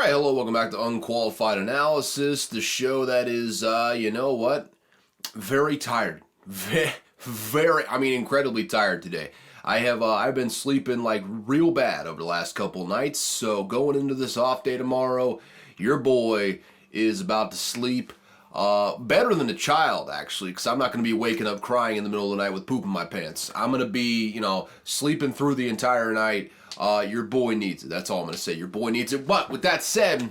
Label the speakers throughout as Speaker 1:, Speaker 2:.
Speaker 1: right, hello, welcome back to Unqualified Analysis, the show that is, you know what, very tired, incredibly tired today. I've been sleeping like real bad over the last couple of nights, so going into this off day tomorrow, your boy is about to sleep better than a child, actually, because I'm not going to be waking up crying in the middle of the night with poop in my pants. I'm going to be, sleeping through the entire night. Your boy needs it. That's all I'm going to say. Your boy needs it. But with that said,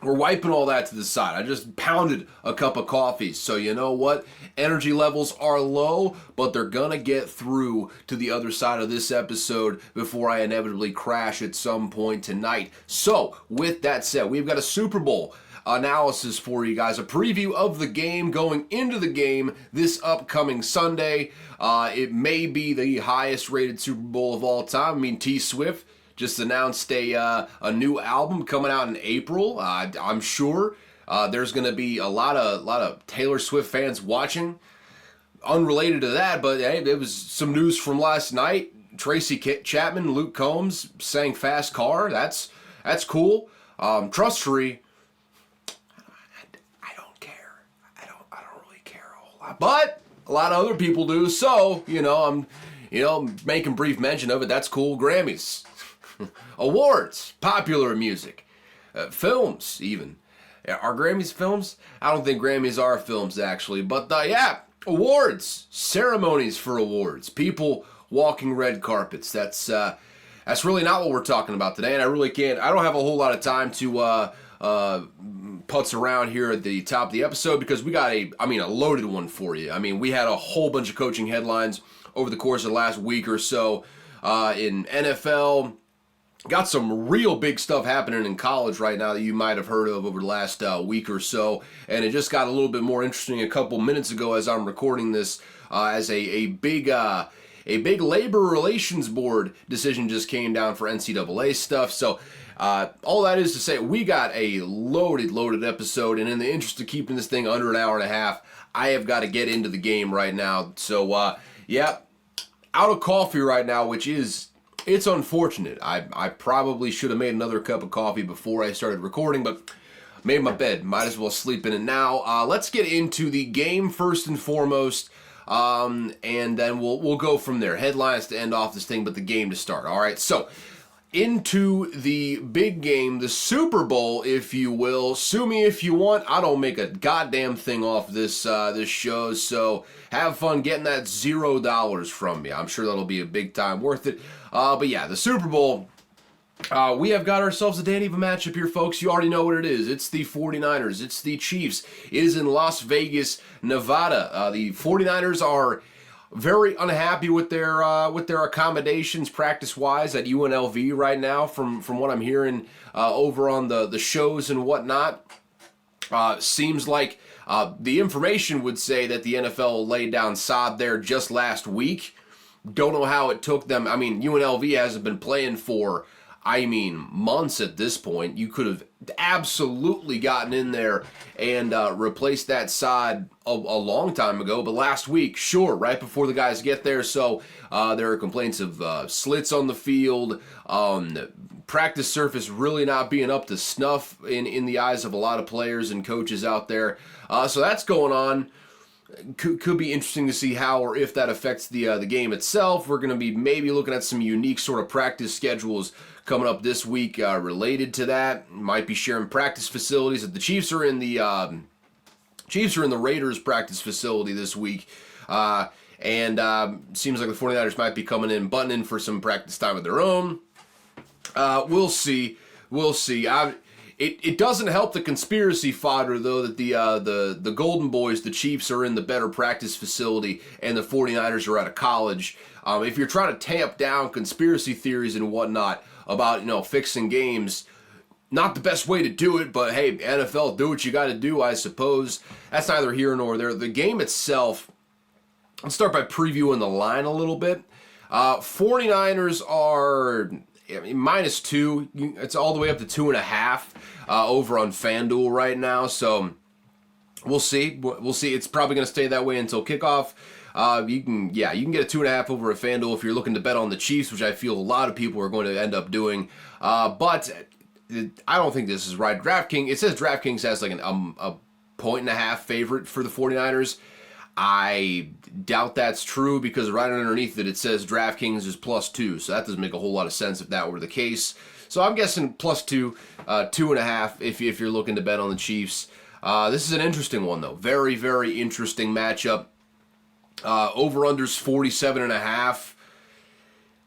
Speaker 1: we're wiping all that to the side. I just pounded a cup of coffee. So you know what? Energy levels are low, but they're going to get through to the other side of this episode before I inevitably crash at some point tonight. So with that said, we've got a Super Bowl analysis for you guys, a preview of the game going into the game this upcoming Sunday. It may be the highest rated Super Bowl of all time. I mean, T Swift just announced a new album coming out in April. I'm sure there's going to be a lot of Taylor Swift fans watching. Unrelated to that, but hey, there was some news from last night. Tracy Chapman, Luke Combs sang "Fast Car." That's cool. Trust Free. But a lot of other people do, so, I'm making brief mention of it. That's cool. Grammys, awards, popular music, films even. Are Grammys films? I don't think Grammys are films, actually. But, awards, ceremonies for awards, people walking red carpets. That's really not what we're talking about today, and I don't have a whole lot of time to putz around here at the top of the episode because we got a loaded one for you. I mean, we had a whole bunch of coaching headlines over the course of the last week or so in NFL. Got some real big stuff happening in college right now that you might have heard of over the last week or so, and it just got a little bit more interesting a couple minutes ago as I'm recording this as a big labor relations board decision just came down for NCAA stuff. So all that is to say, we got a loaded episode, and in the interest of keeping this thing under an hour and a half, I have got to get into the game right now. So, out of coffee right now, it's unfortunate. I probably should have made another cup of coffee before I started recording, but made my bed. Might as well sleep in it now. Let's get into the game first and foremost, and then we'll go from there. Headlines to end off this thing, but the game to start. All right, so into the big game, the Super Bowl, if you will. Sue me if you want. I don't make a goddamn thing off this show, so have fun getting that $0 from me. I'm sure that'll be a big time worth it. But yeah, the Super Bowl, we have got ourselves a dandy of a matchup here, folks. You already know what it is. It's the 49ers. It's the Chiefs. It is in Las Vegas, Nevada. The 49ers are very unhappy with their accommodations practice-wise at UNLV right now from what I'm hearing over on the shows and whatnot. Seems like the information would say that the NFL laid down sod there just last week. Don't know how it took them. I mean, UNLV hasn't been playing for, months at this point. You could have absolutely gotten in there and replaced that sod a long time ago. But last week, sure, right before the guys get there. So there are complaints of slits on the field, practice surface really not being up to snuff in the eyes of a lot of players and coaches out there. So that's going on. Could be interesting to see how or if that affects the game itself. We're going to be maybe looking at some unique sort of practice schedules coming up this week related to that. Might be sharing practice facilities. The Chiefs are in the Raiders practice facility this week, and seems like the 49ers might be coming in, butting in for some practice time of their own. We'll see. It doesn't help the conspiracy fodder, though, that the Golden Boys, the Chiefs, are in the better practice facility and the 49ers are out of college. If you're trying to tamp down conspiracy theories and whatnot about, fixing games, not the best way to do it, but hey, NFL, do what you got to do, I suppose. That's neither here nor there. The game itself, let's start by previewing the line a little bit. 49ers are -2. It's all the way up to 2.5 over on FanDuel right now. So we'll see. It's probably going to stay that way until kickoff. You can get a 2.5 over at FanDuel if you're looking to bet on the Chiefs, which I feel a lot of people are going to end up doing. But I don't think this is right. DraftKings, it says DraftKings has like a 1.5 favorite for the 49ers. I doubt that's true because right underneath it says DraftKings is +2, so that doesn't make a whole lot of sense if that were the case. So I'm guessing +2, 2.5 if you're looking to bet on the Chiefs. This is an interesting one though, very, very interesting matchup. Over/unders 47.5.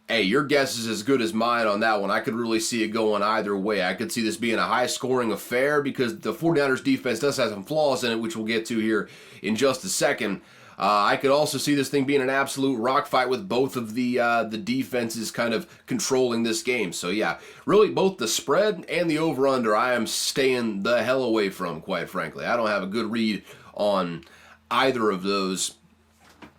Speaker 1: Hey, your guess is as good as mine on that one. I could really see it going either way. I could see this being a high-scoring affair because the 49ers defense does have some flaws in it, which we'll get to here in just a second. I could also see this thing being an absolute rock fight with both of the defenses kind of controlling this game. So, yeah, really both the spread and the over-under I am staying the hell away from, quite frankly. I don't have a good read on either of those.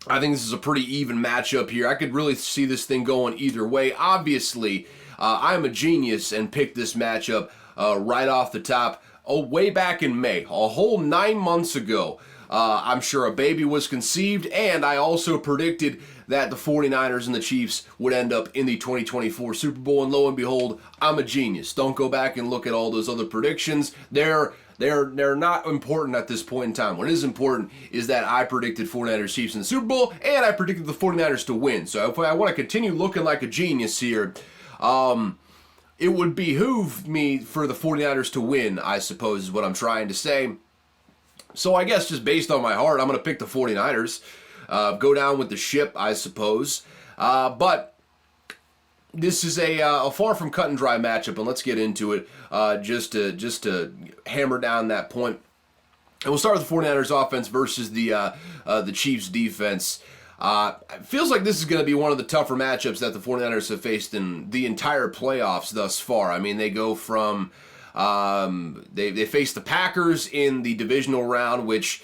Speaker 1: I think this is a pretty even matchup here. I could really see this thing going either way. Obviously, I'm a genius and picked this matchup right off the top. Way back in May, a whole 9 months ago. I'm sure a baby was conceived, and I also predicted that the 49ers and the Chiefs would end up in the 2024 Super Bowl, and lo and behold, I'm a genius. Don't go back and look at all those other predictions. They're not important at this point in time. What is important is that I predicted 49ers Chiefs in the Super Bowl, and I predicted the 49ers to win. So if I want to continue looking like a genius here, it would behoove me for the 49ers to win, I suppose is what I'm trying to say. So I guess just based on my heart, I'm going to pick the 49ers. Go down with the ship, I suppose. But this is a far from cut and dry matchup, and let's get into it just to hammer down that point. And we'll start with the 49ers offense versus the Chiefs defense. It feels like this is going to be one of the tougher matchups that the 49ers have faced in the entire playoffs thus far. I mean, they go from they face the Packers in the divisional round, which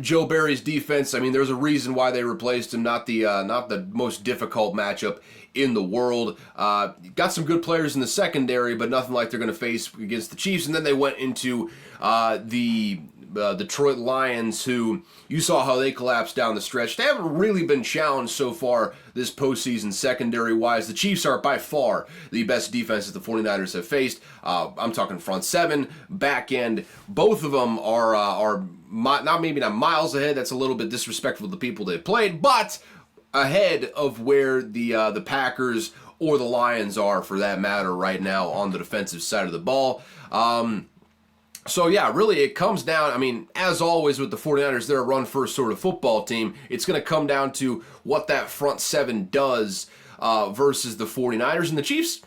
Speaker 1: Joe Barry's defense, I mean, there's a reason why they replaced him, not the most difficult matchup in the world. Got some good players in the secondary, but nothing like they're going to face against the Chiefs. And then they went into the Detroit Lions, who you saw how they collapsed down the stretch. They haven't really been challenged so far this postseason secondary-wise. The Chiefs are by far the best defense that the 49ers have faced. I'm talking front seven, back end. Both of them are not miles ahead. That's a little bit disrespectful to the people they've played, but ahead of where the Packers or the Lions are, for that matter, right now on the defensive side of the ball. So, yeah, really it comes down, I mean, as always with the 49ers, they're a run-first sort of football team. It's going to come down to what that front seven does versus the 49ers. And the Chiefs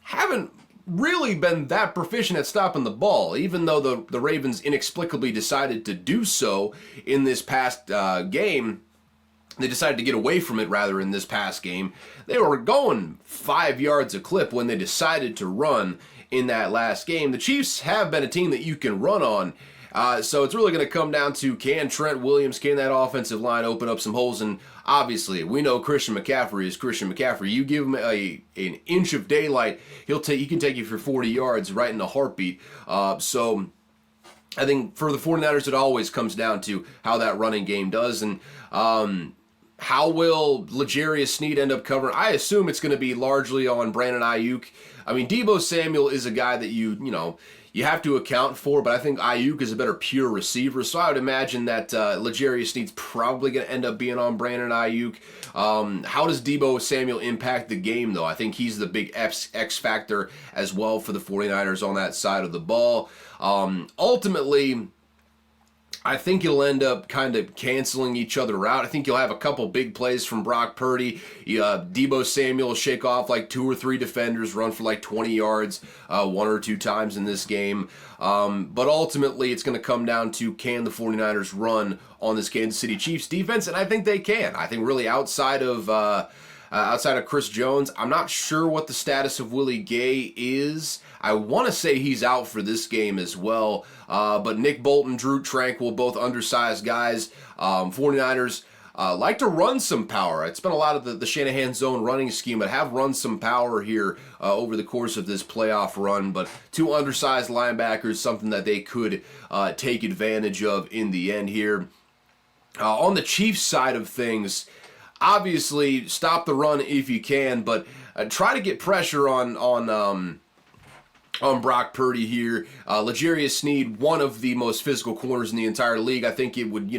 Speaker 1: haven't really been that proficient at stopping the ball, even though the Ravens inexplicably decided to do so in this past game. They decided to get away from it, rather, in this past game. They were going 5 yards a clip when they decided to run in that last game. The Chiefs have been a team that you can run on. So it's really going to come down to, can Trent Williams, can that offensive line open up some holes? And obviously, we know Christian McCaffrey is Christian McCaffrey. You give him an inch of daylight, he can take you for 40 yards right in a heartbeat. So I think for the 49ers, it always comes down to how that running game does. And how will L'Jarius Sneed end up covering? I assume it's going to be largely on Brandon Ayuk. I mean, Deebo Samuel is a guy that you have to account for, but I think Ayuk is a better pure receiver, so I would imagine that L'Jarius Sneed's probably going to end up being on Brandon Ayuk. How does Deebo Samuel impact the game, though? I think he's the big X factor as well for the 49ers on that side of the ball. Ultimately, I think you'll end up kind of canceling each other out. I think you'll have a couple big plays from Brock Purdy. Deebo Samuel will shake off like 2 or 3 defenders, run for like 20 yards 1 or 2 times in this game. But ultimately, it's going to come down to, can the 49ers run on this Kansas City Chiefs defense? And I think they can. I think really outside of Chris Jones, I'm not sure what the status of Willie Gay is. I want to say he's out for this game as well. But Nick Bolton, Drew Tranquil, both undersized guys. 49ers like to run some power. It's been a lot of the Shanahan zone running scheme, but have run some power here over the course of this playoff run. But 2 undersized linebackers, something that they could take advantage of in the end here. On the Chiefs side of things, obviously stop the run if you can, but try to get pressure on on Brock Purdy here. L'Jarius Sneed, one of the most physical corners in the entire league. I think it would,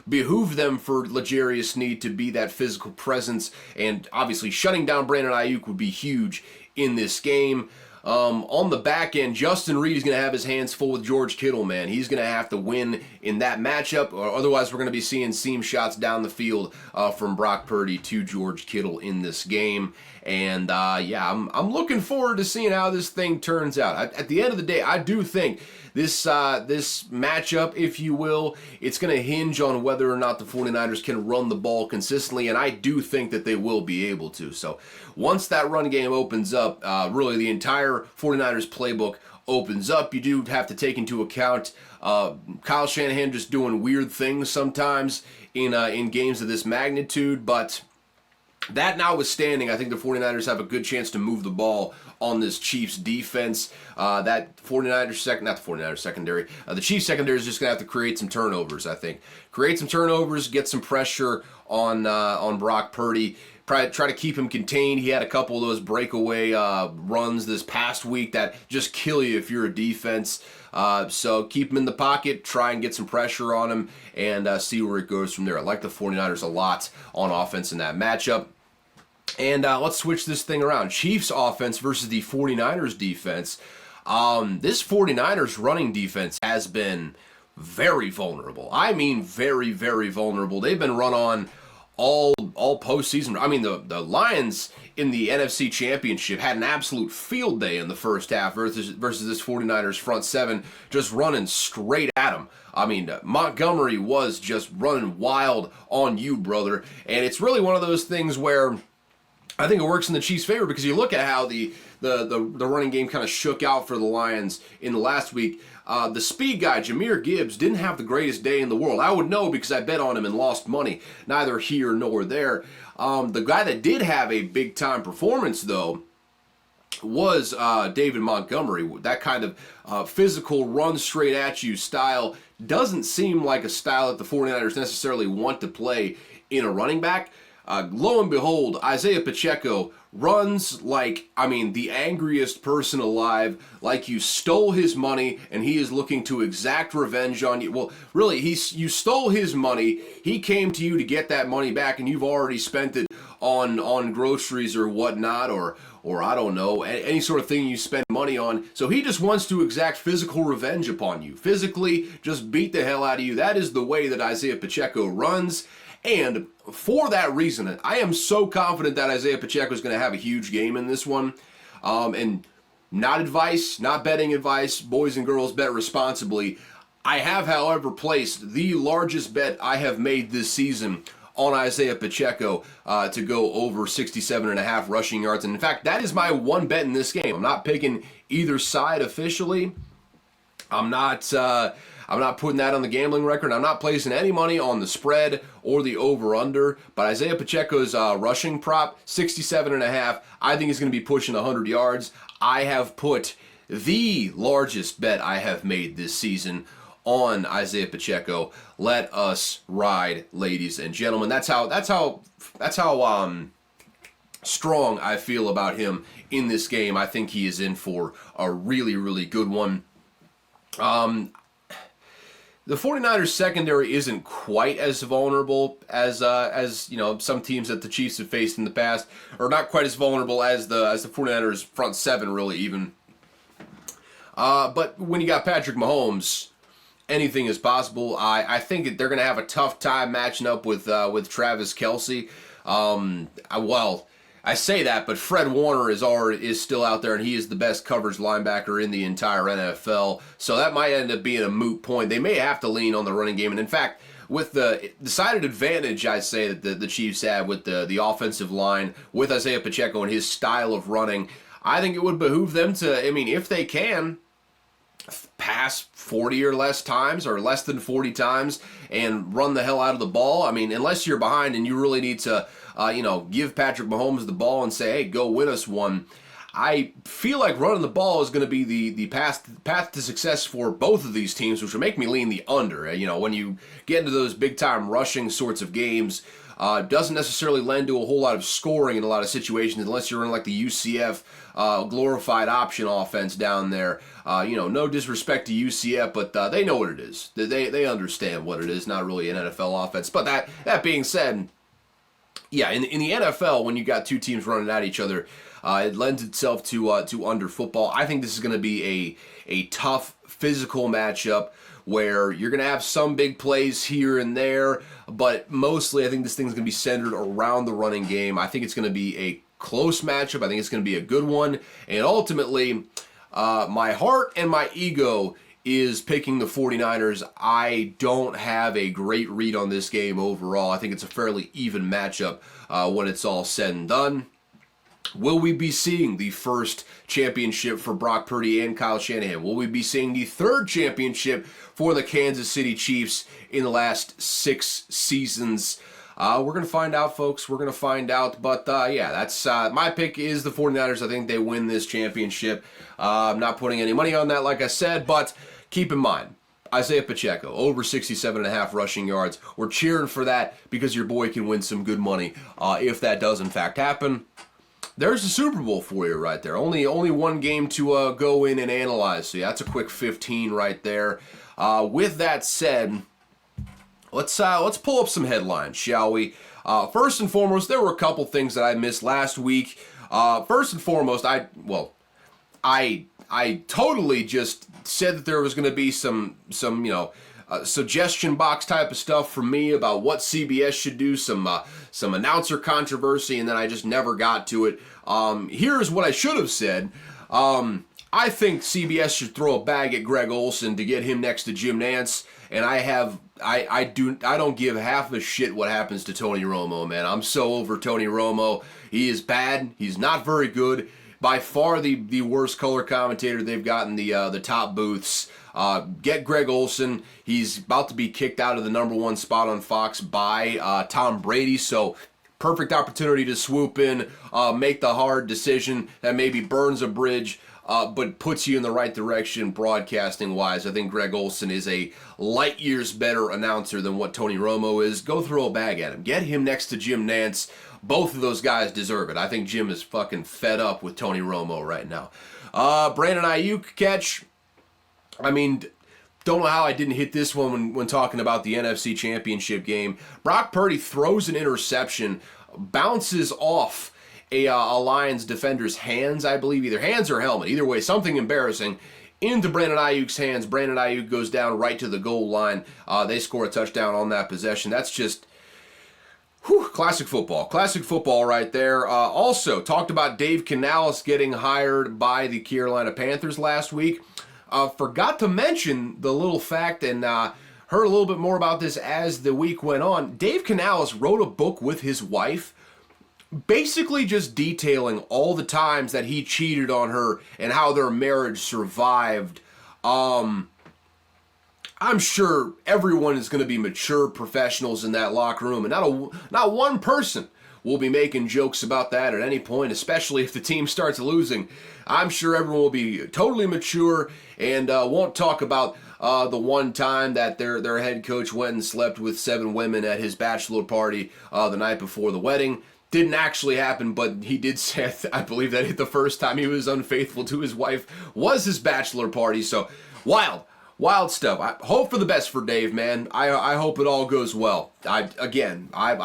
Speaker 1: behoove them for L'Jarius Sneed to be that physical presence, and obviously shutting down Brandon Ayuk would be huge in this game. On the back end, Justin Reed is going to have his hands full with George Kittle, man. He's going to have to win in that matchup, or otherwise we're going to be seeing seam shots down the field from Brock Purdy to George Kittle in this game. And I'm looking forward to seeing how this thing turns out. At the end of the day, I do think this matchup, if you will, it's going to hinge on whether or not the 49ers can run the ball consistently, and I do think that they will be able to. So once that run game opens up, really the entire 49ers playbook opens up. You do have to take into account Kyle Shanahan just doing weird things sometimes in games of this magnitude, but that notwithstanding, I think the 49ers have a good chance to move the ball on this Chiefs defense. The Chiefs secondary is just going to have to create some turnovers, I think. Create some turnovers, get some pressure on Brock Purdy. Try to keep him contained. He had a couple of those breakaway runs this past week that just kill you if you're a defense. So keep him in the pocket, try and get some pressure on him, and see where it goes from there. I like the 49ers a lot on offense in that matchup. And let's switch this thing around. Chiefs offense versus the 49ers defense. This 49ers running defense has been very vulnerable. I mean very, very vulnerable. They've been run on all postseason. I mean, the Lions in the NFC Championship had an absolute field day in the first half versus this 49ers front seven just running straight at them. I mean, Montgomery was just running wild on you, brother. And it's really one of those things where I think it works in the Chiefs' favor, because you look at how the running game kind of shook out for the Lions in the last week. The speed guy, Jahmyr Gibbs, didn't have the greatest day in the world. I would know because I bet on him and lost money. Neither here nor there. The guy that did have a big-time performance, though, was David Montgomery. That kind of physical, run-straight-at-you style doesn't seem like a style that the 49ers necessarily want to play in a running back. Lo and behold, Isaiah Pacheco runs like, the angriest person alive, like you stole his money and he is looking to exact revenge on you. Well, really, you stole his money, he came to you to get that money back, and you've already spent it on groceries or whatnot, or I don't know, any sort of thing you spend money on. So he just wants to exact physical revenge upon you. Physically, just beat the hell out of you. That is the way that Isaiah Pacheco runs. And for that reason, I am so confident that Isaiah Pacheco is going to have a huge game in this one. And not betting advice, boys and girls, bet responsibly. I have, however, placed the largest bet I have made this season on Isaiah Pacheco to go over 67.5 rushing yards. And in fact, that is my one bet in this game. I'm not picking either side officially. I'm not putting that on the gambling record. I'm not placing any money on the spread or the over-under. But Isaiah Pacheco's rushing prop, 67.5, I think is going to be pushing 100 yards. I have put the largest bet I have made this season on Isaiah Pacheco. Let us ride, ladies and gentlemen. That's how strong I feel about him in this game. I think he is in for a really, really good one. The 49ers secondary isn't quite as vulnerable as some teams that the Chiefs have faced in the past, or not quite as vulnerable as the 49ers front seven, really, even. But when you got Patrick Mahomes, anything is possible. I think that they're going to have a tough time matching up with Travis Kelce. I say that, but Fred Warner is still out there, and he is the best coverage linebacker in the entire NFL. So that might end up being a moot point. They may have to lean on the running game. And in fact, with the decided advantage, I say, that the Chiefs have with the offensive line, with Isaiah Pacheco and his style of running, I think it would behoove them to, if they can, pass 40 or less times, or less than 40 times, and run the hell out of the ball. Unless you're behind and you really need to give Patrick Mahomes the ball and say, hey, go win us one. I feel like running the ball is going to be the path to success for both of these teams, which will make me lean the under. When you get into those big-time rushing sorts of games, Doesn't necessarily lend to a whole lot of scoring in a lot of situations unless you're in like the UCF glorified option offense down there. No disrespect to UCF, but they know what it is. They understand what it is. Not really an NFL offense. But that being said, yeah, in the NFL, when you got two teams running at each other, it lends itself to under football. I think this is going to be a tough physical matchup where you're going to have some big plays here and there, but mostly I think this thing's going to be centered around the running game. I think it's going to be a close matchup. I think it's going to be a good one. And ultimately, my heart and my ego is picking the 49ers. I don't have a great read on this game overall. I think it's a fairly even matchup when it's all said and done. Will we be seeing the first championship for Brock Purdy and Kyle Shanahan? Will we be seeing the third championship for the Kansas City Chiefs in the last 6 seasons? We're going to find out, folks. We're going to find out. But, that's my pick is the 49ers. I think they win this championship. I'm not putting any money on that, like I said. But keep in mind, Isaiah Pacheco, over 67.5 rushing yards. We're cheering for that because your boy can win some good money if that does, in fact, happen. There's the Super Bowl for you right there. Only one game to go in and analyze. So yeah, that's a quick 15 right there. With that said, let's pull up some headlines, shall we? First and foremost, there were a couple things that I missed last week. First and foremost, I totally just said that there was going to be some suggestion box type of stuff from me about what CBS should do, some announcer controversy, and then I just never got to it. Here's what I should have said. I think CBS should throw a bag at Greg Olsen to get him next to Jim Nantz, and I don't give half a shit what happens to Tony Romo, man. I'm so over Tony Romo. He is bad. He's not very good. By far the worst color commentator they've got in the top booths. Get Greg Olsen. He's about to be kicked out of the #1 spot on Fox by Tom Brady, so perfect opportunity to swoop in, make the hard decision that maybe burns a bridge, but puts you in the right direction broadcasting-wise. I think Greg Olsen is a light years better announcer than what Tony Romo is. Go throw a bag at him. Get him next to Jim Nantz. Both of those guys deserve it. I think Jim is fucking fed up with Tony Romo right now. Brandon Ayuk catch. I mean, don't know how I didn't hit this one when talking about the NFC Championship game. Brock Purdy throws an interception, bounces off a Lions defender's hands, I believe, either hands or helmet. Either way, something embarrassing. Into Brandon Ayuk's hands. Brandon Ayuk goes down right to the goal line. They score a touchdown on that possession. That's just... classic football right there. Also, talked about Dave Canales getting hired by the Carolina Panthers last week. Forgot to mention the little fact, and heard a little bit more about this as the week went on. Dave Canales wrote a book with his wife, basically just detailing all the times that he cheated on her and how their marriage survived. I'm sure everyone is going to be mature professionals in that locker room, and not one person will be making jokes about that at any point, especially if the team starts losing. I'm sure everyone will be totally mature and won't talk about the one time that their head coach went and slept with 7 women at his bachelor party the night before the wedding. Didn't actually happen, but he did say, I believe that the first time he was unfaithful to his wife was his bachelor party. So, wild stuff. I hope for the best for Dave, man. I hope it all goes well. I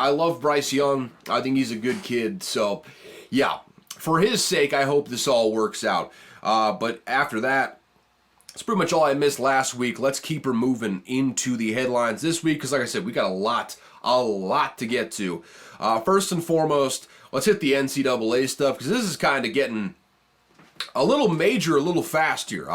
Speaker 1: love Bryce Young. I think he's a good kid. So, yeah, for his sake, I hope this all works out. But after that, that's pretty much all I missed last week. Let's keep her moving into the headlines this week because, like I said, we got a lot to get to. First and foremost, let's hit the NCAA stuff because this is kind of getting a little major, a little fast here.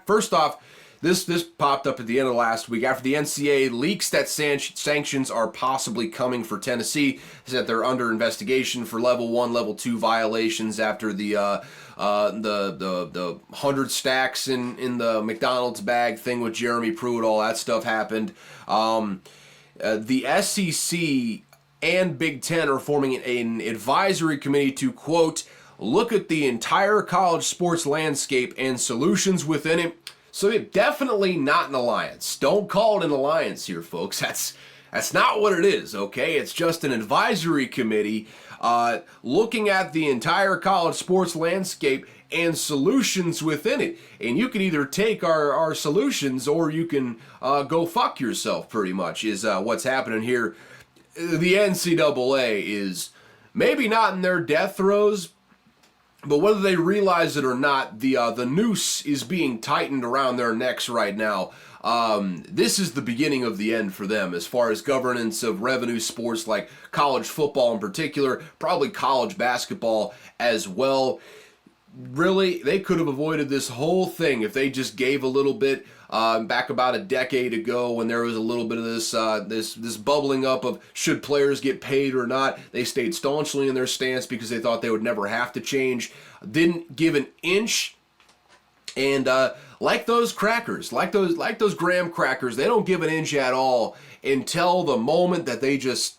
Speaker 1: First off, This popped up at the end of last week after the NCAA leaks that sanctions are possibly coming for Tennessee. That they're under investigation for level 1, level 2 violations after the 100 stacks in the McDonald's bag thing with Jeremy Pruitt. All that stuff happened. The SEC and Big Ten are forming an advisory committee to, quote, look at the entire college sports landscape and solutions within it. So definitely not an alliance. Don't call it an alliance here, folks. That's not what it is, okay? It's just an advisory committee looking at the entire college sports landscape and solutions within it. And you can either take our solutions or you can go fuck yourself, pretty much, is what's happening here. The NCAA is maybe not in their death throes, but whether they realize it or not, the noose is being tightened around their necks right now. This is the beginning of the end for them as far as governance of revenue sports like college football in particular, probably college basketball as well. Really, they could have avoided this whole thing if they just gave a little bit back about a decade ago when there was a little bit of this bubbling up of should players get paid or not. They stayed staunchly in their stance because they thought they would never have to change. Didn't give an inch. And like those crackers, like those graham crackers, they don't give an inch at all until the moment that they just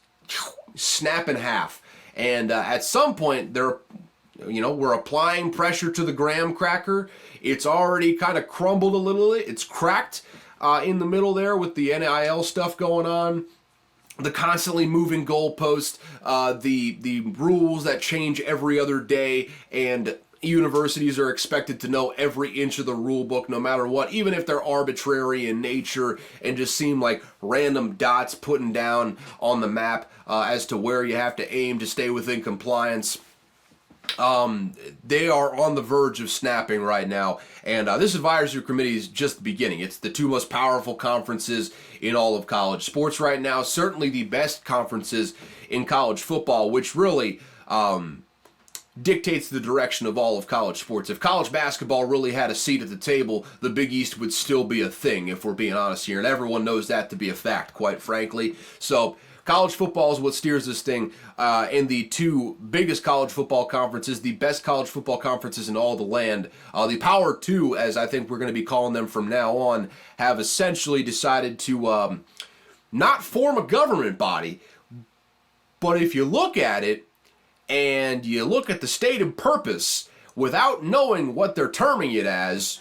Speaker 1: snap in half. And at some point, we're applying pressure to the graham cracker. It's already kind of crumbled a little. It's cracked in the middle there with the NIL stuff going on. The constantly moving goalpost, the rules that change every other day, and universities are expected to know every inch of the rule book no matter what, even if they're arbitrary in nature and just seem like random dots putting down on the map as to where you have to aim to stay within compliance. They are on the verge of snapping right now, and this advisory committee is just the beginning. It's the two most powerful conferences in all of college sports right now, certainly the best conferences in college football, which really dictates the direction of all of college sports. If college basketball really had a seat at the table, the Big East would still be a thing, if we're being honest here, and everyone knows that to be a fact, quite frankly. So college football is what steers this thing, and the two biggest college football conferences, the best college football conferences in all the land, the Power Two, as I think we're going to be calling them from now on, have essentially decided to not form a government body, but if you look at it, and you look at the stated purpose without knowing what they're terming it as,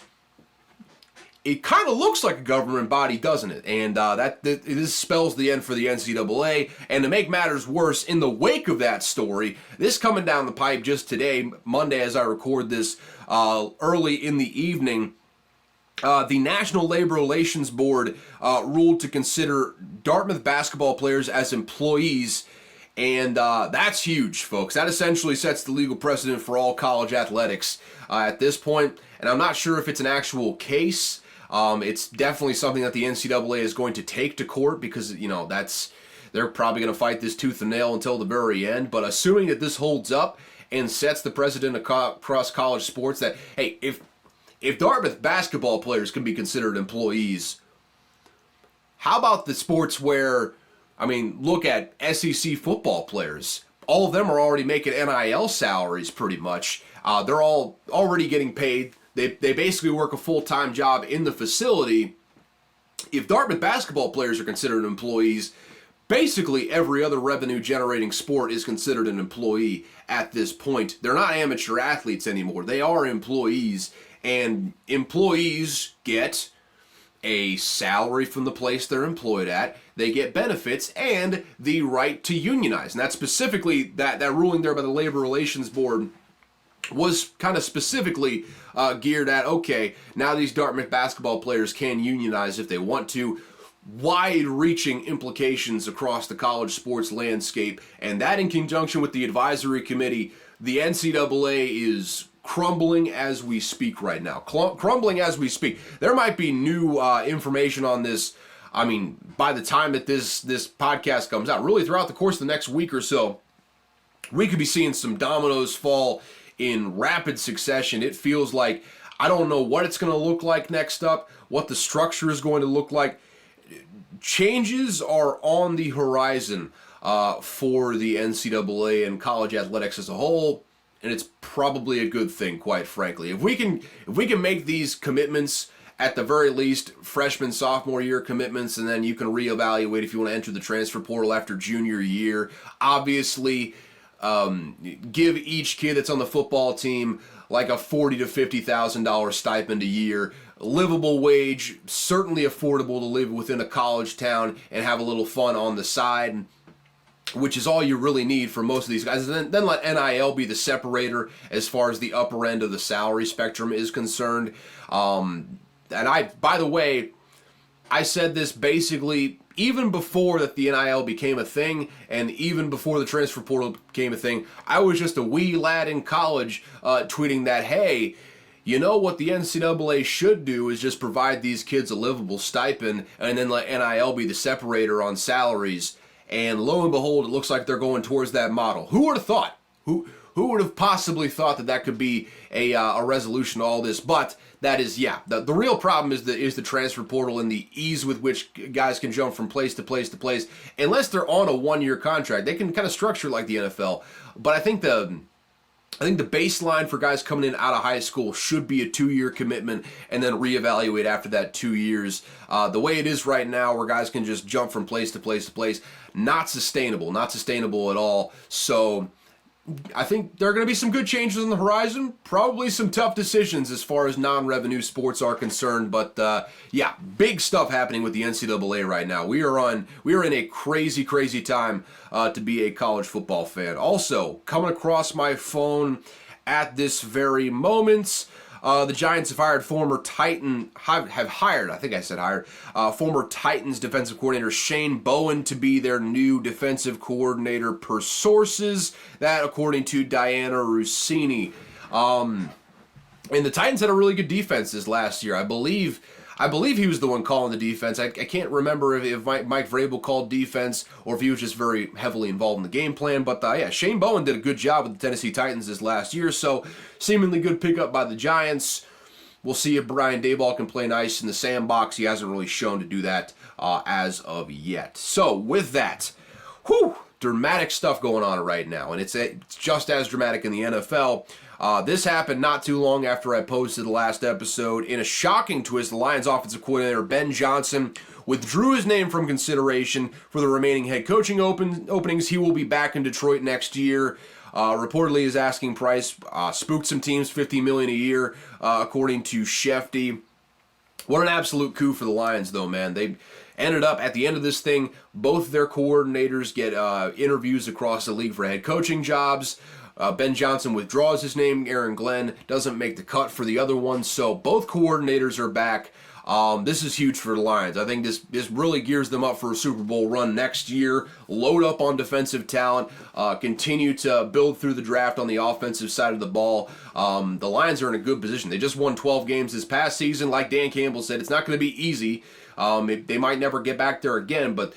Speaker 1: it kind of looks like a government body, doesn't it? And this spells the end for the NCAA. And to make matters worse, in the wake of that story, this coming down the pipe just today, Monday as I record this, early in the evening, the National Labor Relations Board ruled to consider Dartmouth basketball players as employees. And that's huge, folks. That essentially sets the legal precedent for all college athletics at this point. And I'm not sure if it's an actual case. It's definitely something that the NCAA is going to take to court because, they're probably going to fight this tooth and nail until the very end. But assuming that this holds up and sets the precedent across college sports that, hey, if Dartmouth basketball players can be considered employees, how about the sports where, look at SEC football players. All of them are already making NIL salaries pretty much. They're all already getting paid. They basically work a full-time job in the facility. If Dartmouth basketball players are considered employees, basically every other revenue-generating sport is considered an employee at this point. They're not amateur athletes anymore. They are employees, and employees get a salary from the place they're employed at. They get benefits and the right to unionize. And that's specifically, that ruling there by the Labor Relations Board was kind of specifically geared at, okay, now these Dartmouth basketball players can unionize if they want to. Wide-reaching implications across the college sports landscape. And that in conjunction with the advisory committee, the NCAA is crumbling as we speak right now. Crumbling as we speak. There might be new information on this, by the time that this podcast comes out, really throughout the course of the next week or so, we could be seeing some dominoes fall in rapid succession. It feels like, I don't know what it's going to look like next up, what the structure is going to look like. Changes are on the horizon for the NCAA and college athletics as a whole. And it's probably a good thing, quite frankly. If we can make these commitments, at the very least, freshman, sophomore year commitments, and then you can reevaluate if you want to enter the transfer portal after junior year. Obviously, give each kid that's on the football team like a $40,000 to $50,000 stipend a year. livable wage, certainly affordable to live within a college town and have a little fun on the side, which is all you really need for most of these guys. And then let NIL be the separator as far as the upper end of the salary spectrum is concerned. And by the way, I said this basically even before that the NIL became a thing, and even before the transfer portal became a thing. I was just a wee lad in college tweeting that, hey, you know what the NCAA should do is just provide these kids a livable stipend and then let NIL be the separator on salaries. And lo and behold, it looks like they're going towards that model. Who would have thought? Who would have possibly thought that that could be a resolution to all this? But that is, yeah, the real problem is the transfer portal and the ease with which guys can jump from place to place to place. Unless they're on a one-year contract, they can kind of structure it like the NFL. But I think the baseline for guys coming in out of high school should be a 2-year commitment and then reevaluate after that 2 years. The way it is right now, where guys can just jump from place to place to place, not sustainable at all. So I think there are going to be some good changes on the horizon, probably some tough decisions as far as non-revenue sports are concerned, but yeah, big stuff happening with the NCAA right now. We are in a crazy time to be a college football fan. Also, coming across my phone at this very moment, the Giants have hired former Titans defensive coordinator Shane Bowen to be their new defensive coordinator per sources. That according to Diana Rossini. And the Titans had a really good defense this last year. I believe he was the one calling the defense. I can't remember if Mike Vrabel called defense or if he was just very heavily involved in the game plan. But yeah, Shane Bowen did a good job with the Tennessee Titans this last year. So seemingly good pickup by the Giants. We'll see if Brian Daboll can play nice in the sandbox. He hasn't really shown to do that as of yet. So with that, dramatic stuff going on right now. And it's just as dramatic in the NFL. This happened not too long after I posted the last episode. In a shocking twist, the Lions offensive coordinator Ben Johnson withdrew his name from consideration for the remaining head coaching openings. He will be back in Detroit next year. Reportedly, his asking price spooked some teams, $50 million a year, according to Shefty. What an absolute coup for the Lions, though, man. They ended up, at the end of this thing, both their coordinators get interviews across the league for head coaching jobs. Ben Johnson withdraws his name. Aaron Glenn doesn't make the cut for the other one. So both coordinators are back. This is huge for the Lions. I think this really gears them up for a Super Bowl run next year. Load up on defensive talent. Continue to build through the draft on the offensive side of the ball. The Lions are in a good position. They just won 12 games this past season. Like Dan Campbell said, it's not going to be easy. They might never get back there again, but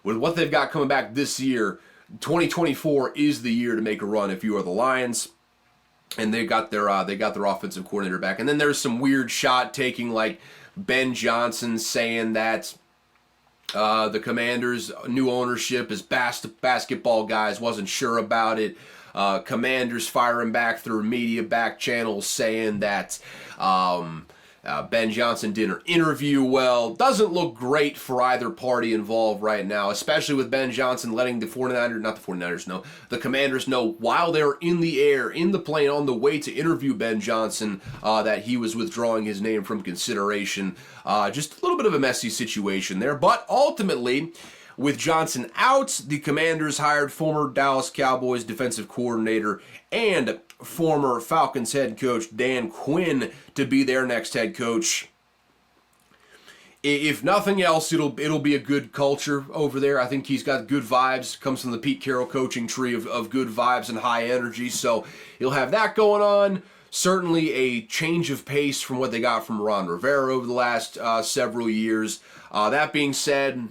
Speaker 1: with what they've got coming back this year, 2024 is the year to make a run if you are the Lions. And they got their offensive coordinator back. And then there's some weird shot taking, like Ben Johnson saying that the Commanders' new ownership is basketball guys, wasn't sure about it. Commanders firing back through media back channels saying that Ben Johnson didn't interview well. Doesn't look great for either party involved right now, especially with Ben Johnson letting the Commanders know while they're in the air, in the plane, on the way to interview Ben Johnson, that he was withdrawing his name from consideration. Just a little bit of a messy situation there, but ultimately, with Johnson out, the Commanders hired former Dallas Cowboys defensive coordinator and former Falcons head coach Dan Quinn to be their next head coach. If nothing else, it'll be a good culture over there. I think he's got good vibes. Comes from the Pete Carroll coaching tree of good vibes and high energy. So he'll have that going on. Certainly a change of pace from what they got from Ron Rivera over the last several years. That being said,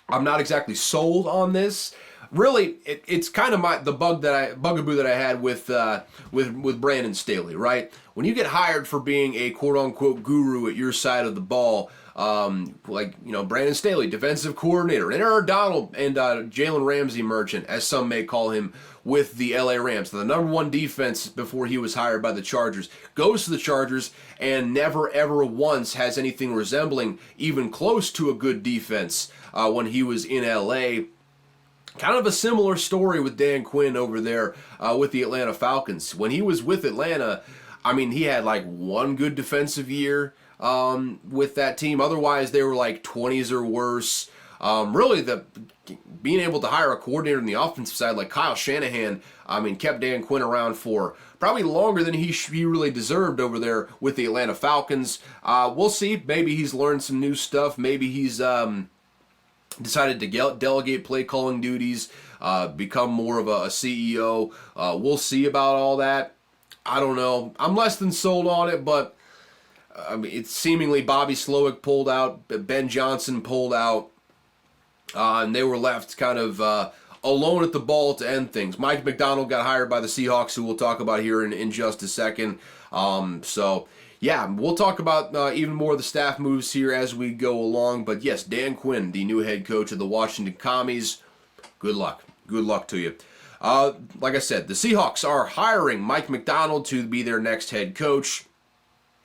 Speaker 1: I'm not exactly sold on this. Really, it's kind of the bugaboo that I had with Brandon Staley, right? When you get hired for being a quote-unquote guru at your side of the ball, Brandon Staley, defensive coordinator, and Aaron Donald and Jalen Ramsey merchant, as some may call him, with the LA Rams, the number one defense before he was hired by the Chargers, goes to the Chargers and never ever once has anything resembling even close to a good defense when he was in LA. Kind of a similar story with Dan Quinn over there with the Atlanta Falcons. When he was with Atlanta, I mean, he had like one good defensive year. with that team. Otherwise, they were like 20s or worse. Really, being able to hire a coordinator on the offensive side like Kyle Shanahan, kept Dan Quinn around for probably longer than he really deserved over there with the Atlanta Falcons. We'll see. Maybe he's learned some new stuff. Maybe he's decided to delegate play calling duties, become more of a CEO. We'll see about all that. I don't know. I'm less than sold on it, but it's seemingly Bobby Slowick pulled out, Ben Johnson pulled out, and they were left kind of alone at the ball to end things. Mike McDonald got hired by the Seahawks, who we'll talk about here in just a second. Yeah, we'll talk about even more of the staff moves here as we go along. But yes, Dan Quinn, the new head coach of the Washington Commies, good luck. Good luck to you. Like I said, the Seahawks are hiring Mike McDonald to be their next head coach.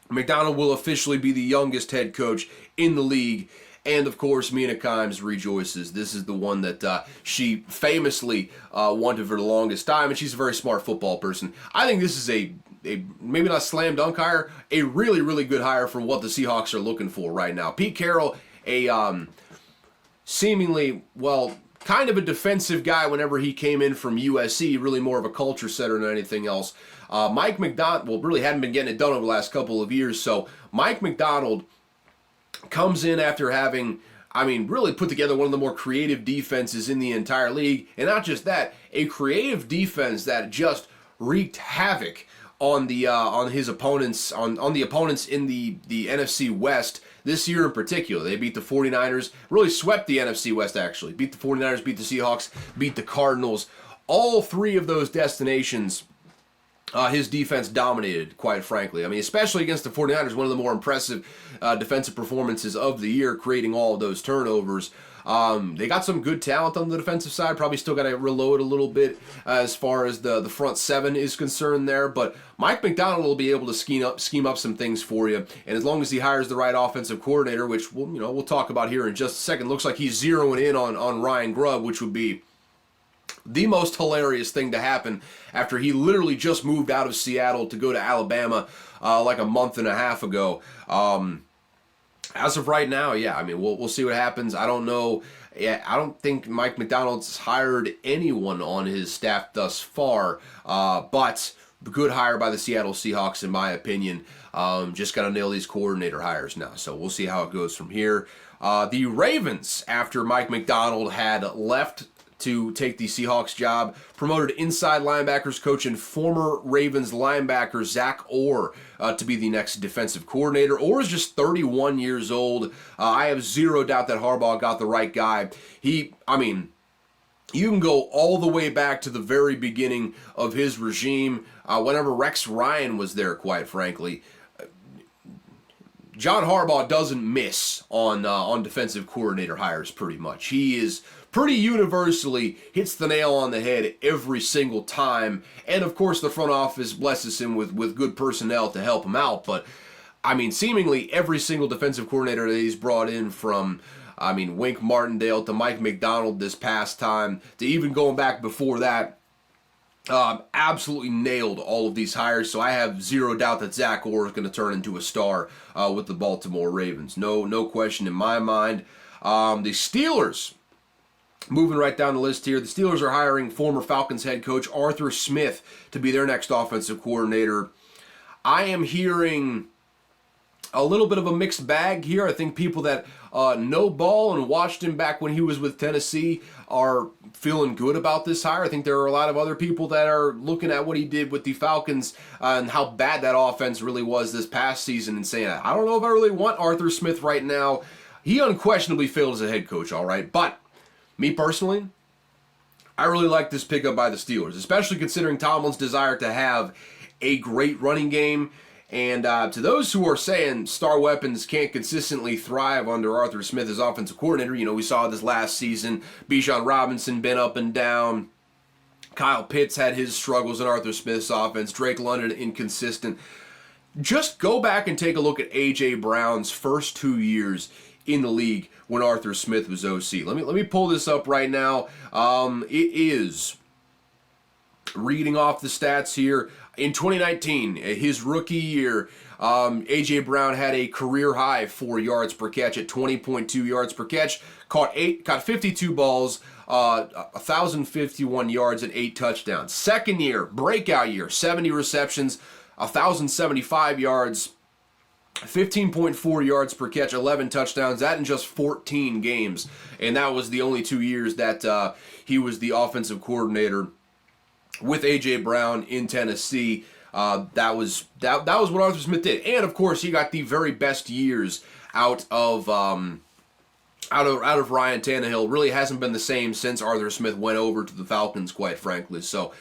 Speaker 1: McDonald will officially be the youngest head coach in the league. And, of course, Mina Kimes rejoices. This is the one that she famously wanted for the longest time, and she's a very smart football person. I think this is a maybe not slam dunk hire, a really, really good hire for what the Seahawks are looking for right now. Pete Carroll, a seemingly, kind of a defensive guy whenever he came in from USC, really more of a culture setter than anything else. Mike McDonald, really hadn't been getting it done over the last couple of years, so Mike McDonald comes in after having, really put together one of the more creative defenses in the entire league. And not just that, a creative defense that just wreaked havoc on the on his opponents, on the opponents in the NFC West this year in particular. They beat the 49ers, really swept the NFC West actually. Beat the 49ers, beat the Seahawks, beat the Cardinals. All three of those destinations, his defense dominated, quite frankly. Especially against the 49ers, one of the more impressive defensive performances of the year, creating all of those turnovers. They got some good talent on the defensive side. Probably still got to reload a little bit as far as the front seven is concerned there. But Mike McDonald will be able to scheme up some things for you. And as long as he hires the right offensive coordinator, which we'll talk about here in just a second, looks like he's zeroing in on Ryan Grubb, which would be the most hilarious thing to happen after he literally just moved out of Seattle to go to Alabama like a month and a half ago. As of right now, we'll see what happens. I don't know. I don't think Mike McDonald's hired anyone on his staff thus far, but good hire by the Seattle Seahawks, in my opinion. Just got to nail these coordinator hires now, so we'll see how it goes from here. The Ravens, after Mike McDonald had left to take the Seahawks job, promoted inside linebackers coach and former Ravens linebacker Zach Orr to be the next defensive coordinator. Orr is just 31 years old. I have zero doubt that Harbaugh got the right guy. You can go all the way back to the very beginning of his regime, whenever Rex Ryan was there, quite frankly. John Harbaugh doesn't miss on defensive coordinator hires pretty much. He is pretty universally hits the nail on the head every single time. And of course the front office blesses him with good personnel to help him out. But seemingly every single defensive coordinator that he's brought in, from Wink Martindale to Mike McDonald this past time, to even going back before that, absolutely nailed all of these hires. So I have zero doubt that Zach Orr is going to turn into a star with the Baltimore Ravens. No question in my mind. The Steelers, moving right down the list here, the Steelers are hiring former Falcons head coach Arthur Smith to be their next offensive coordinator. I am hearing a little bit of a mixed bag here. I think people that know ball and watched him back when he was with Tennessee are feeling good about this hire. I think there are a lot of other people that are looking at what he did with the Falcons and how bad that offense really was this past season and saying, I don't know if I really want Arthur Smith right now. He unquestionably failed as a head coach, all right, but me personally, I really like this pickup by the Steelers, especially considering Tomlin's desire to have a great running game. And to those who are saying star weapons can't consistently thrive under Arthur Smith as offensive coordinator, we saw this last season. Bijan Robinson been up and down. Kyle Pitts had his struggles in Arthur Smith's offense. Drake London inconsistent. Just go back and take a look at A.J. Brown's first 2 years in the league when Arthur Smith was OC. Let me pull this up right now. It is, reading off the stats here, in 2019, his rookie year, A.J. Brown had a career high 4 yards per catch at 20.2 yards per catch, caught 52 balls, 1,051 yards and 8 touchdowns. Second year, breakout year, 70 receptions, 1,075 yards, 15.4 yards per catch, 11 touchdowns. That in just 14 games. And that was the only 2 years that he was the offensive coordinator with A.J. Brown in Tennessee. That was what Arthur Smith did. And, of course, he got the very best years out of Ryan Tannehill. Really hasn't been the same since Arthur Smith went over to the Falcons, quite frankly. So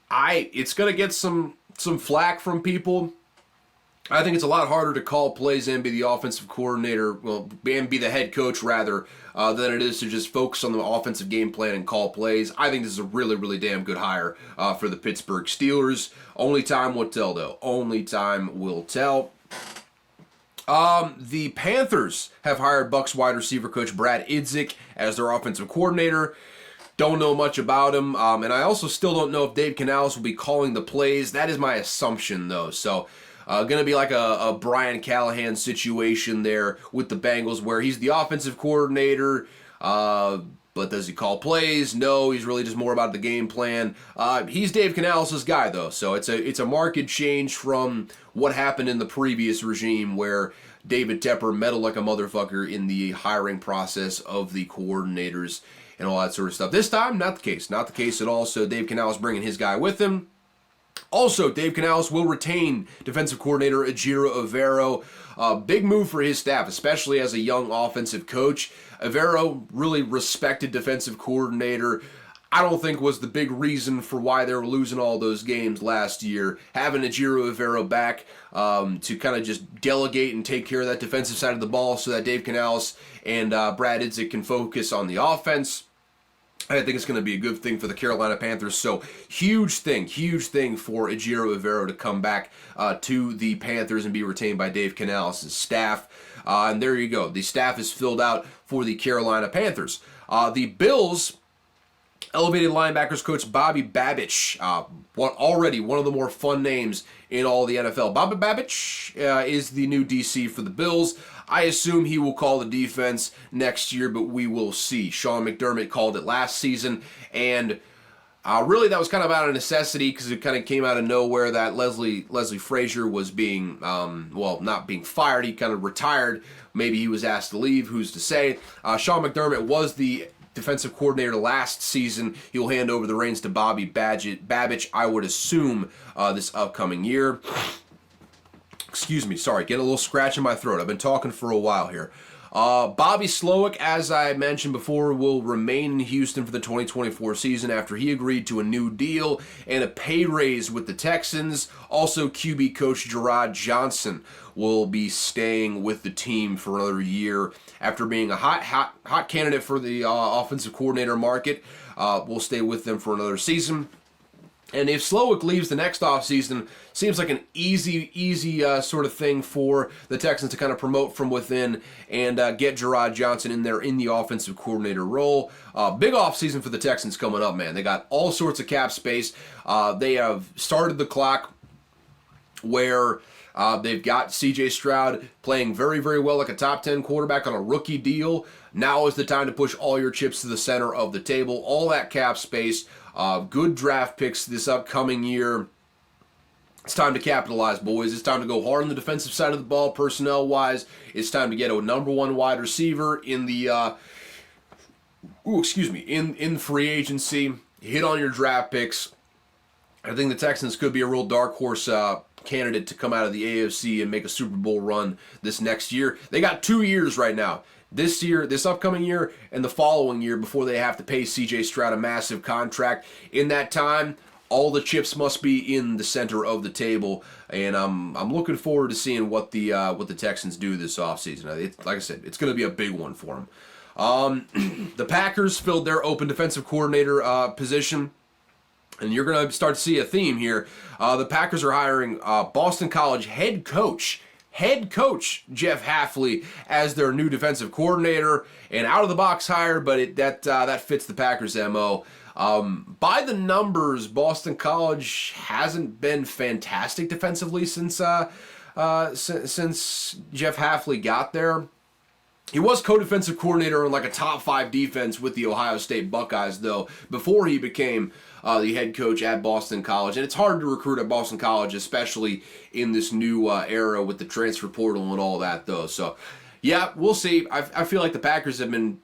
Speaker 1: it's going to get some flack from people. I think it's a lot harder to call plays and be the offensive coordinator, and be the head coach, rather, than it is to just focus on the offensive game plan and call plays. I think this is a really, really damn good hire for the Pittsburgh Steelers. Only time will tell, though. Only time will tell. The Panthers have hired Bucs wide receiver coach Brad Idzik as their offensive coordinator. Don't know much about him, and I also still don't know if Dave Canales will be calling the plays. That is my assumption, though. So, going to be like a Brian Callahan situation there with the Bengals, where he's the offensive coordinator, but does he call plays? No, he's really just more about the game plan. He's Dave Canales' guy, though, so it's a marked change from what happened in the previous regime, where David Tepper meddled like a motherfucker in the hiring process of the coordinators and all that sort of stuff. This time, not the case. Not the case at all, so Dave Canales bringing his guy with him. Also, Dave Canales will retain defensive coordinator Ejiro Evero. Big move for his staff, especially as a young offensive coach. Evero, really respected defensive coordinator. I don't think was the big reason for why they were losing all those games last year. Having Ejiro Evero back to kind of just delegate and take care of that defensive side of the ball so that Dave Canales and Brad Idzik can focus on the offense. I think it's going to be a good thing for the Carolina Panthers. So, huge thing for Ejiro Evero to come back to the Panthers and be retained by Dave Canales' staff. And there you go. The staff is filled out for the Carolina Panthers. The Bills elevated linebackers coach Bobby Babich, already one of the more fun names in all the NFL. Bobby Babich is the new DC for the Bills. I assume he will call the defense next year, but we will see. Sean McDermott called it last season, and really that was kind of out of necessity because it kind of came out of nowhere that Leslie Frazier was being, not being fired. He kind of retired. Maybe he was asked to leave. Who's to say? Sean McDermott was the defensive coordinator last season. He'll hand over the reins to Bobby Babich, I would assume, this upcoming year. Excuse me, sorry, getting a little scratch in my throat. I've been talking for a while here. Bobby Slowick, as I mentioned before, will remain in Houston for the 2024 season after he agreed to a new deal and a pay raise with the Texans. Also, QB coach Gerard Johnson will be staying with the team for another year after being a hot candidate for the offensive coordinator market. We'll stay with them for another season. And if Slowick leaves the next offseason, seems like an easy sort of thing for the Texans to kind of promote from within and get Gerard Johnson in there in the offensive coordinator role. Big offseason for the Texans coming up, man. They got all sorts of cap space. They have started the clock where they've got C.J. Stroud playing very, very well like a top 10 quarterback on a rookie deal. Now is the time to push all your chips to the center of the table. All that cap space. Good draft picks this upcoming year. It's time to capitalize, boys. It's time to go hard on the defensive side of the ball, personnel-wise. It's time to get a number one wide receiver in the in free agency. Hit on your draft picks. I think the Texans could be a real dark horse candidate to come out of the AFC and make a Super Bowl run this next year. They got 2 years right now. This year, this upcoming year, and the following year before they have to pay C.J. Stroud a massive contract. In that time, all the chips must be in the center of the table, and I'm looking forward to seeing what the Texans do this offseason. Like I said, it's going to be a big one for them. The Packers filled their open defensive coordinator position, and you're going to start to see a theme here. The Packers are hiring Boston College head coach Jeff Hafley as their new defensive coordinator. An out-of-the-box hire, but that fits the Packers' MO. By the numbers, Boston College hasn't been fantastic defensively since since Jeff Hafley got there. He was co-defensive coordinator in like a top 5 defense with the Ohio State Buckeyes, though, before he became the head coach at Boston College. And it's hard to recruit at Boston College, especially in this new era with the transfer portal and all that, though. So, yeah, we'll see. I feel like the Packers have been,